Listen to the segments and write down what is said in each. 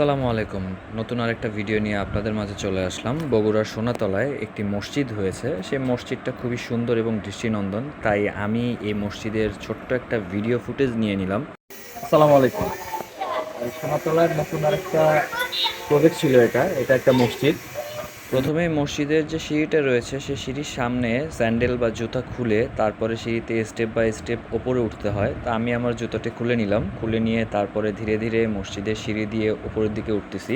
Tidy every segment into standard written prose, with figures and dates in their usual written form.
আসসালামু আলাইকুম। নতুন আরেকটা ভিডিও নিয়ে আপনাদের মাঝে চলে আসলাম। বগুড়ার সোনাতলায় একটি মসজিদ হয়েছে। সেই মসজিদটা খুবই সুন্দর এবং দৃষ্টিনন্দন। তাই আমি এই মসজিদের ছোট্ট একটা ভিডিও ফুটেজ নিয়ে নিলাম। আসসালামু আলাইকুম। সোনাতলার নতুন আরেকটা প্রজেক্ট ছিল এটা। এটা একটা মসজিদ। প্রথমে মসজিদের যে সিঁড়িটা রয়েছে সেই সিঁড়ির সামনে স্যান্ডেল বা জুতা খুলে তারপরে সিঁড়িতে স্টেপ বাই স্টেপ ওপরে উঠতে হয়। তা আমি আমার জুতাটি খুলে নিলাম, খুলে নিয়ে তারপরে ধীরে ধীরে মসজিদের সিঁড়ি দিয়ে উপরের দিকে উঠতেছি।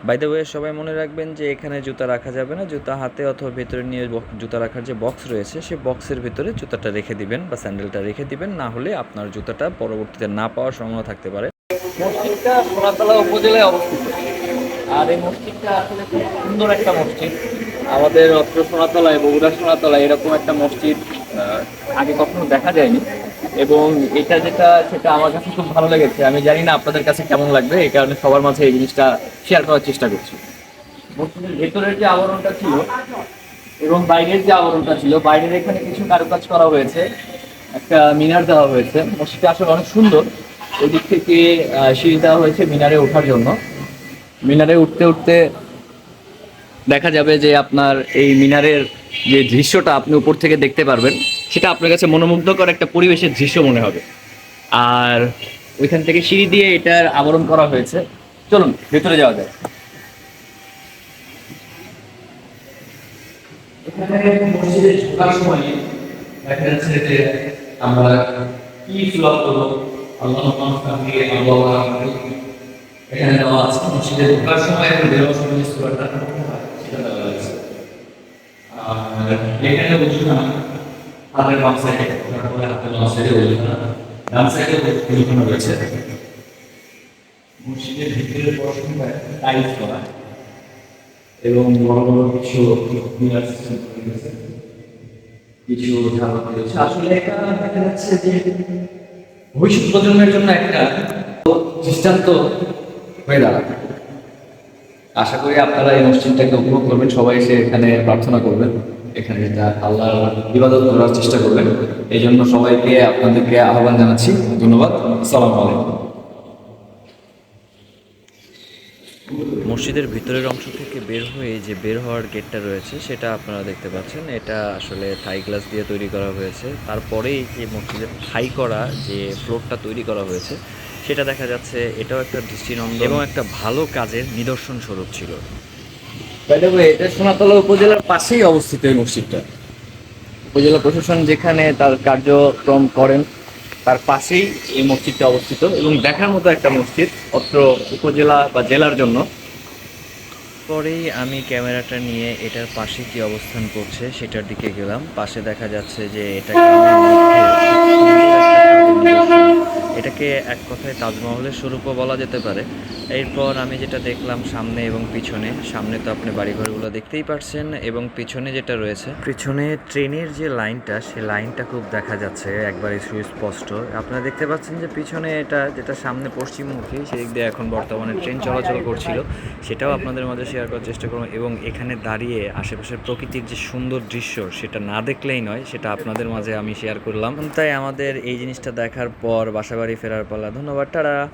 বাই দ্য ওয়ে, সবাই মনে রাখবেন যে এখানে জুতা রাখা যাবে না। জুতা হাতে অথবা ভেতরে নিয়ে জুতা রাখার যে বক্স রয়েছে সেই বক্সের ভেতরে জুতাটা রেখে দিবেন বা স্যান্ডেলটা রেখে দিবেন, না হলে আপনার জুতাটা পরবর্তীতে না পাওয়ার সম্ভাবনা থাকতে পারে। মসজিদটা সোনাতলা উপজেলায় অবস্থিত। আর এই মসজিদটা আসলে খুব সুন্দর একটা মসজিদ। আমাদের অত্র সোনাতলায়, বগুড়া সোনাতলায় এরকম একটা মসজিদ আগে কখনো দেখা যায়নি। এবং এটা সেটা আমার কাছে খুব ভালো লেগেছে। আমি জানি না আপনাদের কাছে কেমন লাগবে, এই কারণে সবার মাঝে এই জিনিসটা শেয়ার করার চেষ্টা করছি। মসজিদের ভেতরের যে আবরণটা ছিল এবং বাইরের যে আবরণটা ছিল, বাইরের এখানে কিছু কারুকাজ করা হয়েছে, একটা মিনার দেওয়া হয়েছে। মসজিদটা আসলে অনেক সুন্দর। ওই দিক থেকে সিঁড়ি দেওয়া হয়েছে মিনারে ওঠার জন্য। মিনারে উঠতে উঠতে দেখা যাবে যে আপনার এই মিনারের যে দৃশ্যটা আপনি উপর থেকে দেখতে পারবেন, সেটা আপনার কাছে মনোমুগ্ধকর একটা পরিবেশের দৃশ্য মনে হবে। আর ওইখান থেকে সিঁড়ি দিয়ে এটার আবরণ করা হয়েছে। চলুন ভেতরে যাওয়া যায়। এখানে মসজিদে ঢোকার সময় দেখা যাচ্ছে যে আমরা কি ফ্লপ করবো, আল্লাহ এখানে দেওয়া আছে। মসজিদে ঢোকার সময় এবং বেরোবার সময় যে সূরাটা পড়তে হয় সেটা দেওয়া আছে। আর এখানে ওযুখানা হাতের বাম সাইডে, তারপরে হাতের বাম সাইডে ওযুখানা, ডান সাইডে ওযুখানা রয়েছে। মসজিদের ভিতরের পশ্চিমটায় টাইলস করা এবং বড় বড় কিছু মিনার সিস্টেম রয়েছে, কিছু ঝালক রয়েছে। আসলে এটা দেখা যাচ্ছে যে ভবিষ্যৎ প্রজন্মের জন্য একটা দৃষ্টান্ত হয়ে দাঁড়াবে। আশা করি আপনারা এই মসজিদটাকে উপভোগ করবেন, সবাই এসে এখানে প্রার্থনা করবেন, এখানে আল্লাহর ইবাদত করার চেষ্টা করবেন। এই জন্য সবাইকে আপনাদেরকে আহ্বান জানাচ্ছি। ধন্যবাদ। আসসালামু আলাইকুম। মসজিদের ভিতরের অংশ থেকে বের হয়ে যে বের হওয়ার গেটটা রয়েছে সেটা আপনারা দেখতে পাচ্ছেন। এটা আসলে থাই গ্লাস দিয়ে তৈরি করা হয়েছে। তারপরেই যে মসজিদের থাই করা যে ফ্লোরটা তৈরি করা হয়েছে সেটা দেখা যাচ্ছে। এটাও একটা দৃষ্টিনন্দন এবং একটা ভালো কাজের নিদর্শন স্বরূপ ছিল। এটা সোনাতলা উপজেলার পাশেই অবস্থিত এই মসজিদটা। উপজেলা প্রশাসন যেখানে তার কার্যক্রম করেন তার পাশেই এই মসজিদটা অবস্থিত এবং দেখার মতো একটা মসজিদ অত্র উপজেলা বা জেলার জন্য। পরেই আমি ক্যামেরাটা নিয়ে এটার পাশে কি অবস্থান করছে সেটার দিকে গেলাম। পাশে দেখা যাচ্ছে যে এটা গ্রামের মধ্যে এটাকে এক কথায় তাজমহলের স্বরূপও বলা যেতে পারে। এরপর আমি যেটা দেখলাম সামনে এবং পিছনে, সামনে তো আপনি বাড়িঘরগুলো দেখতেই পারছেন এবং পিছনে যেটা রয়েছে, পিছনে ট্রেনের যে লাইনটা সেই লাইনটা খুব দেখা যাচ্ছে একবারে সুস্পষ্ট। আপনারা দেখতে পাচ্ছেন যে পিছনে এটা যেটা সামনে পশ্চিমমুখী সেদিক দিয়ে এখন বর্তমানে ট্রেন চলাচল করছিল, সেটাও আপনাদের মাঝে শেয়ার করার চেষ্টা করুন। এবং এখানে দাঁড়িয়ে আশেপাশের প্রকৃতির যে সুন্দর দৃশ্য সেটা না দেখলেই নয়, সেটা আপনাদের মাঝে আমি শেয়ার করলাম। তাই আমাদের এই জিনিসটা দেখার পর বাসাবাড়ি ফেরার পালা। ধন্যবাদ, টাটা।